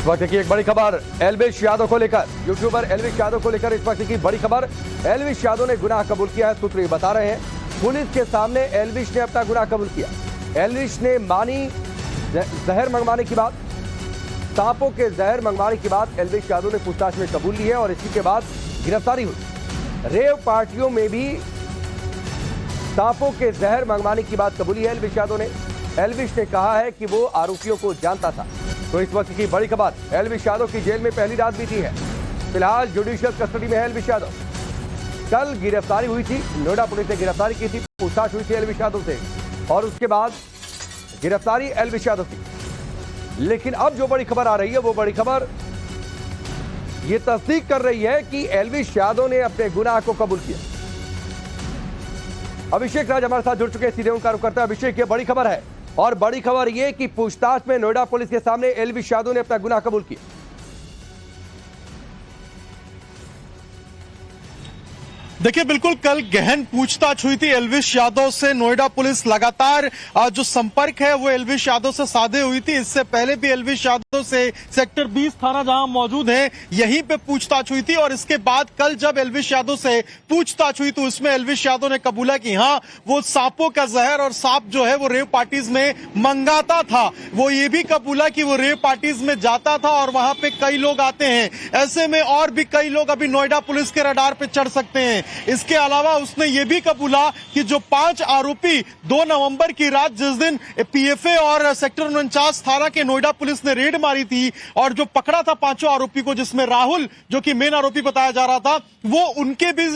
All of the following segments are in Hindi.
इस वक्त की एक बड़ी खबर एल्विश यादव को लेकर, यूट्यूबर एल्विश यादव को लेकर इस वक्त की बड़ी खबर। एल्विश यादव ने गुनाह कबूल किया है। सूत्र ये बता रहे हैं पुलिस के सामने एल्विश ने अपना गुनाह कबूल किया। एल्विश ने मानी जहर मंगवाने की बात, सांपों के जहर मंगवाने की बात एल्विश यादव ने पूछताछ में कबूल ली है और इसी के बाद गिरफ्तारी हुई। रेव पार्टियों में भी सांपों के जहर मंगवाने की बात कबूली है एल्विश यादव ने। एल्विश ने कहा है कि वो आरोपियों को जानता था। तो इस वक्त की बड़ी खबर, एल्विश यादव की जेल में पहली रात बीती है। फिलहाल जुडिशियल कस्टडी में है एल्विश यादव। कल गिरफ्तारी हुई थी, नोएडा पुलिस ने गिरफ्तारी की थी, पूछताछ हुई थी एल्विश यादव से और उसके बाद गिरफ्तारी एल्विश यादव की। लेकिन अब जो बड़ी खबर आ रही है वो बड़ी खबर ये तस्दीक कर रही है कि एल्विश यादव ने अपने गुनाह को कबूल किया। अभिषेक राज हमारे साथ जुड़ चुके हैं, सीधे उनका रुख करते हैं। अभिषेक, ये बड़ी खबर है और बड़ी खबर यह कि पूछताछ में नोएडा पुलिस के सामने एल्विश यादव ने अपना गुनाह कबूल किया। देखिए, बिल्कुल कल गहन पूछताछ हुई थी एल्विश यादव से। नोएडा पुलिस लगातार जो संपर्क है वो एल्विश यादव से साधे हुई थी। इससे पहले भी एल्विश यादव से सेक्टर 20 थाना जहां मौजूद है यहीं पे पूछताछ हुई थी और इसके बाद कल जब एल्विश यादव से पूछताछ हुई तो उसमें एल्विश यादव ने कबूला कि हाँ, वो सांपों का जहर और सांप जो है वो रेव पार्टीज में मंगाता था। वो ये भी कबूला कि वो रेव पार्टीज में जाता था और वहां पे कई लोग आते हैं। ऐसे में और भी कई लोग अभी नोएडा पुलिस के रडार पे चढ़ सकते हैं। इसके अलावा उसने ये भी कबूला कि जो 5 आरोपी 2 नवंबर की रात जिस दिन पीएफए और सेक्टर 49 थाना के नोएडा पुलिस ने रेड मारी थी और जो पकड़ा था 5 आरोपी को, जिसमें राहुल जो कि मेन आरोपी बताया जा रहा था वो उनके भी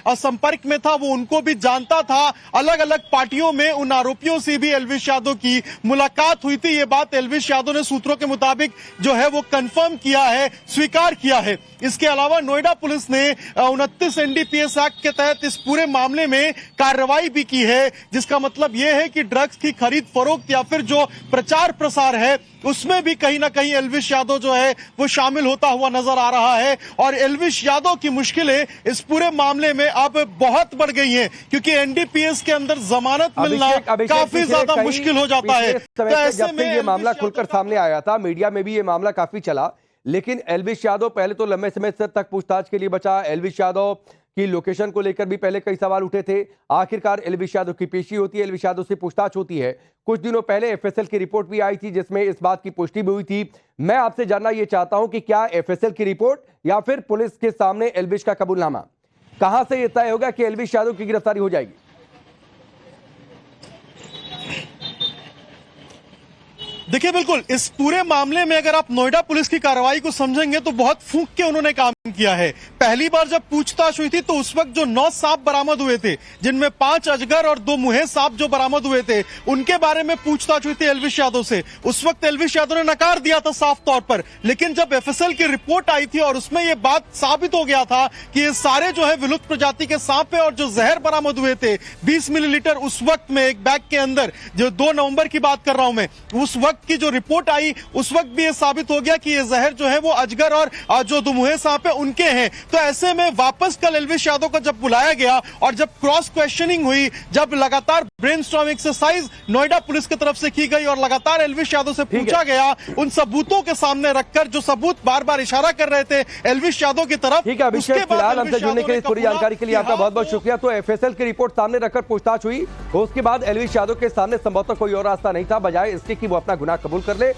संपर्क में था, वो उनको भी जानता था। अलग अलग पार्टियों में उन आरोपियों से भी एल्विश यादव की मुलाकात हुई थी। ये बात एल्विश यादव ने सूत्रों के मुताबिक जो है वो कंफर्म किया है, स्वीकार किया है। इसके अलावा नोएडा पुलिस ने 29 एनडीपीएस एक्ट के तहत इस पूरे मामले में कार्रवाई भी की है, जिसका मतलब यह है कि ड्रग्स की खरीद फरोख्त या फिर जो प्रचार प्रसार है उसमें भी कहीं ना कहीं एल्विश यादव जो है वो शामिल होता हुआ नजर आ रहा है। और एल्विश यादव की मुश्किलें इस पूरे मामले में अब बहुत बढ़ गई हैं क्योंकि एनडीपीएस के अंदर जमानत मिलना काफी ज्यादा मुश्किल हो जाता है। तो ऐसे में ये मामला खुलकर सामने आया था, मीडिया में भी ये मामला काफी चला, लेकिन एल्विश यादव पहले तो लंबे समय तक पूछताछ के लिए बचा। एल्विश यादव की लोकेशन को लेकर भी पहले कई सवाल उठे थे। आखिरकार एल्विश यादव की पेशी होती है, एल्विश यादव से पूछताछ होती है। कुछ दिनों पहले एफएसएल की रिपोर्ट भी आई थी जिसमें इस बात की पुष्टि भी हुई थी। मैं आपसे जानना यह चाहता हूं कि क्या एफएसएल की रिपोर्ट या फिर पुलिस के सामने एल्विश का कबूलनामा, कहां से यह तय होगा कि एल्विश यादव की गिरफ्तारी हो जाएगी? देखिए, बिल्कुल इस पूरे मामले में अगर आप नोएडा पुलिस की कार्रवाई को समझेंगे तो बहुत फूंक के उन्होंने काम किया है। पहली बार जब पूछताछ हुई थी तो उस वक्त जो 9 सांप बरामद हुए थे, जिनमें 5 अजगर और 2 मुहे सांप जो बरामद हुए थे, उनके बारे में पूछताछ हुई थी एल्विश यादव से। उस वक्त एल्विश यादव ने नकार दिया था साफ तौर पर, लेकिन जब एफएसएल की रिपोर्ट आई थी और उसमें यह बात साबित हो गया था कि ये सारे जो है विलुप्त प्रजाति के सांप है और जो जहर बरामद हुए थे 20 मिलीलीटर उस वक्त में एक बैग के अंदर, जो 2 नवंबर की बात कर रहा हूं मैं, उस वक्त की जो रिपोर्ट आई उस वक्त भी यह साबित हो गया कि ये जहर जो है वो अजगर और जो दुमुहे सांप है उनके हैं। तो ऐसे में वापस कल एल्विश यादव को जब बुलाया गया और जब क्रॉस क्वेश्चनिंग हुई, जब लगातार ब्रेनस्टॉर्म एक्सरसाइज नोएडा पुलिस की तरफ से की गई और लगातार एल्विश यादव से पूछा गया, उन सबूतों के सामने रखकर जो सबूत बार बार इशारा कर रहे थे एल्विश यादव की तरफ। ठीक है अभिषेक, फिलहाल हमसे जुड़ने के लिए पूरी जानकारी के लिए आपका बहुत बहुत शुक्रिया। तो एफएसएल की रिपोर्ट सामने रखकर पूछताछ हुई, उसके बाद एल्विश यादव के सामने संभवतः कोई और रास्ता नहीं था बजाय इसके कि वो अपना गुनाह कबूल कर ले।